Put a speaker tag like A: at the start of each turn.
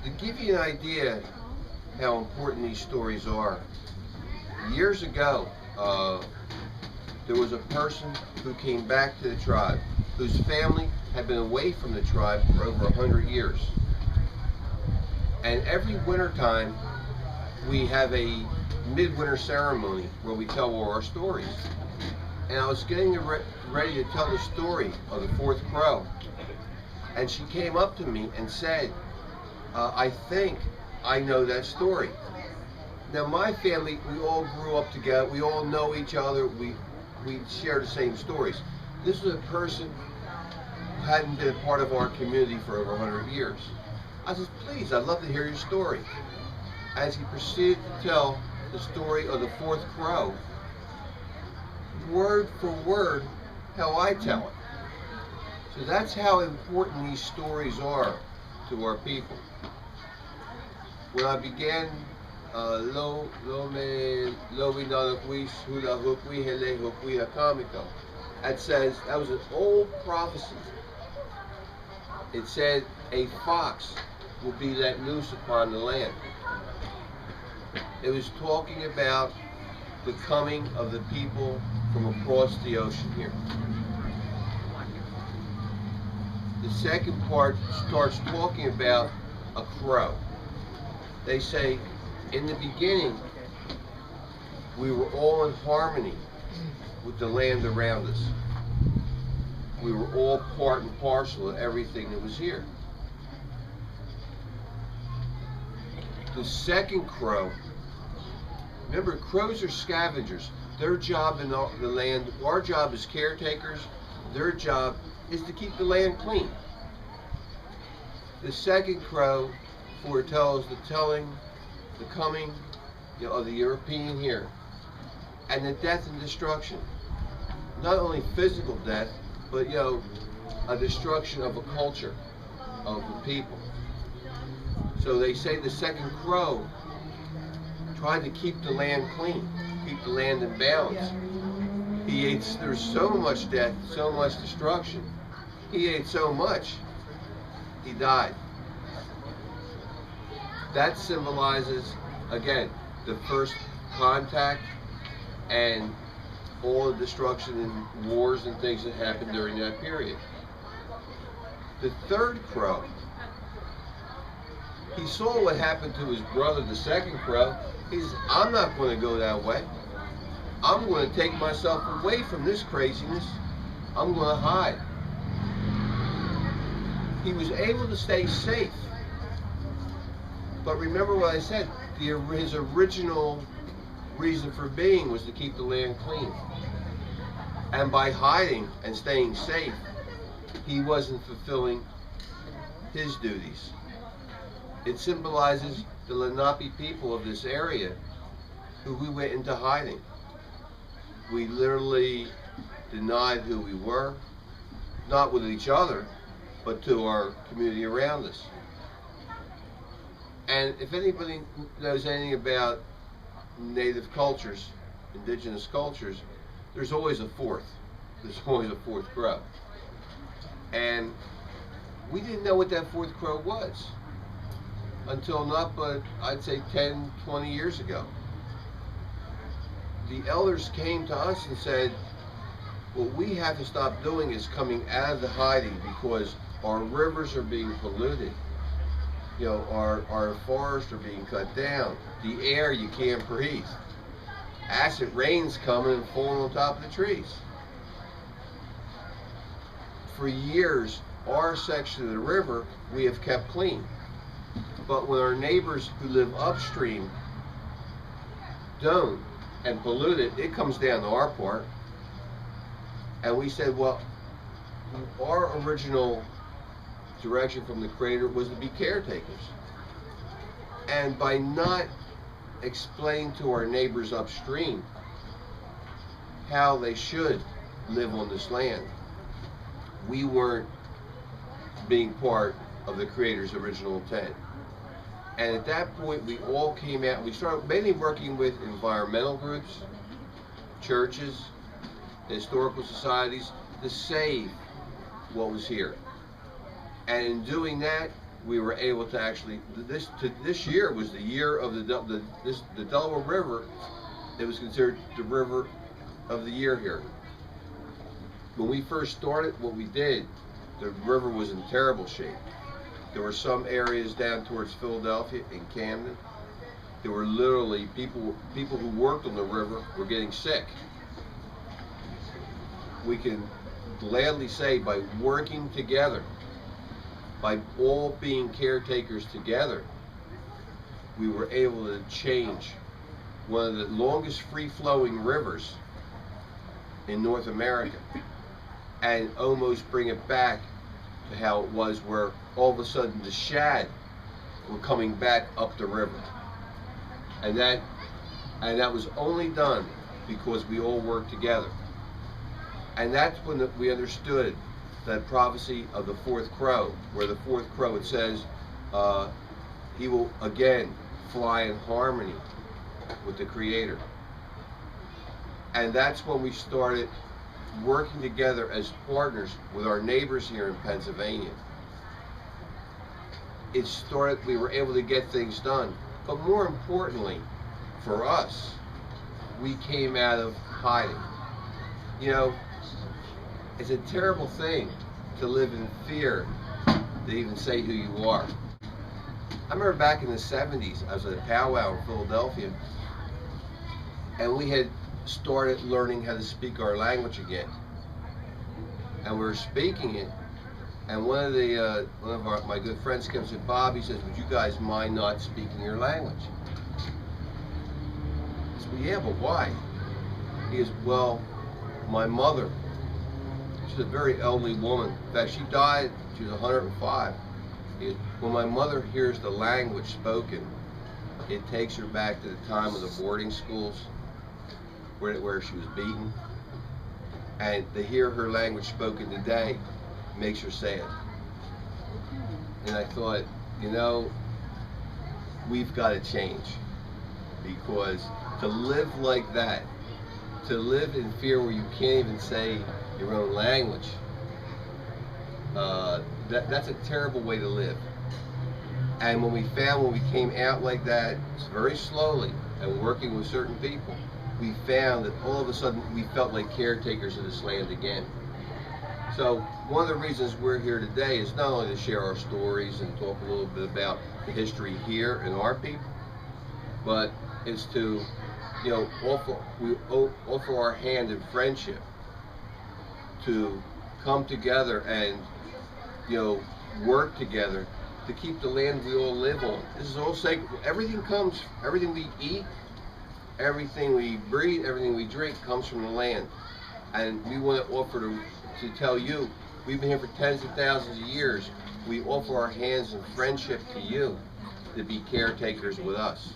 A: To give you an idea how important these stories are, years ago, there was a person who came back to the tribe, whose family had been away from the tribe for over 100 years. And every winter time, we have a midwinter ceremony where we tell all our stories. And I was getting ready to tell the story of the fourth crow, and she came up to me and said, I think I know that story. Now my family, we all grew up together, we all know each other, we share the same stories. This was a person who hadn't been a part of our community for over 100 years. I said, please, I'd love to hear your story. As he proceeded to tell the story of the fourth crow, word for word, how I tell it. So that's how important these stories are to our people. When I began it says, that was an old prophecy. It said a fox will be let loose upon the land. It was talking about the coming of the people from across the ocean here. The second part starts talking about a crow. They say, in the beginning, we were all in harmony with the land around us. We were all part and parcel of everything that was here. The second crow, remember, crows are scavengers. Their job in the land, our job as caretakers, their job is to keep the land clean. The second crow foretells the coming, of the European here, and the death and destruction. Not only physical death, but a destruction of a culture, of the people. So they say the second crow tried to keep the land clean, keep the land in balance. He ate, there's so much death, so much destruction. He ate so much, he died. That symbolizes, again, the first contact and all the destruction and wars and things that happened during that period. The third crow, he saw what happened to his brother, the second crow. He says, I'm not going to go that way. I'm going to take myself away from this craziness. I'm going to hide. He was able to stay safe. But remember what I said, his original reason for being was to keep the land clean. And by hiding and staying safe, he wasn't fulfilling his duties. It symbolizes the Lenape people of this area who we went into hiding. We literally denied who we were, not with each other, but to our community around us. And if anybody knows anything about native cultures, indigenous cultures, there's always a fourth. There's always a fourth crow. And we didn't know what that fourth crow was until not but, I'd say 10, 20 years ago. The elders came to us and said, what we have to stop doing is coming out of the hiding because our rivers are being polluted. Our forests are being cut down. The air, you can't breathe. Acid rain's coming and falling on top of the trees. For years, our section of the river, we have kept clean. But when our neighbors who live upstream don't and pollute it, it comes down to our part. And we said, well, our original direction from the Creator was to be caretakers. And by not explaining to our neighbors upstream how they should live on this land, we weren't being part of the Creator's original intent. And at that point, we all came out. We started mainly working with environmental groups, churches, historical societies to save what was here. And in doing that, we were able to actually, this year was the year of the Delaware River. It was considered the river of the year here. When we first started, what we did, the river was in terrible shape. There were some areas down towards Philadelphia and Camden. There were literally people who worked on the river were getting sick. We can gladly say, by working together, by all being caretakers together, we were able to change one of the longest free-flowing rivers in North America and almost bring it back to how it was, where all of a sudden the shad were coming back up the river. And that was only done because we all worked together. And that's when we understood that prophecy of the fourth crow, where the fourth crow, it says, he will again fly in harmony with the Creator. And that's when we started working together as partners with our neighbors here in Pennsylvania. It started, we were able to get things done. But more importantly, for us, we came out of hiding. You know, it's a terrible thing to live in fear to even say who you are. I remember back in the 70s, I was at a powwow in Philadelphia, and we had started learning how to speak our language again. And we were speaking it, and one of my good friends came and said, "Bob," he says, "would you guys mind not speaking your language?" I said, "Well, yeah, but why?" He goes, "Well, my mother, she's a very elderly woman. In fact, she died, she was 105. He goes, when my mother hears the language spoken, it takes her back to the time of the boarding schools where she was beaten. And to hear her language spoken today makes her sad." And I thought, you know, we've got to change, because to live like that, to live in fear where you can't even say your own language, that's a terrible way to live. And when we came out like that, very slowly, and working with certain people, we found that all of a sudden we felt like caretakers of this land again. So one of the reasons we're here today is not only to share our stories and talk a little bit about the history here and our people, but it's to, you know, offer our hand in friendship to come together and, you know, work together to keep the land we all live on. This is all sacred. Everything we eat, everything we breathe, everything we drink comes from the land. And we want to offer to tell you, we've been here for tens of thousands of years. We offer our hands in friendship to you to be caretakers with us.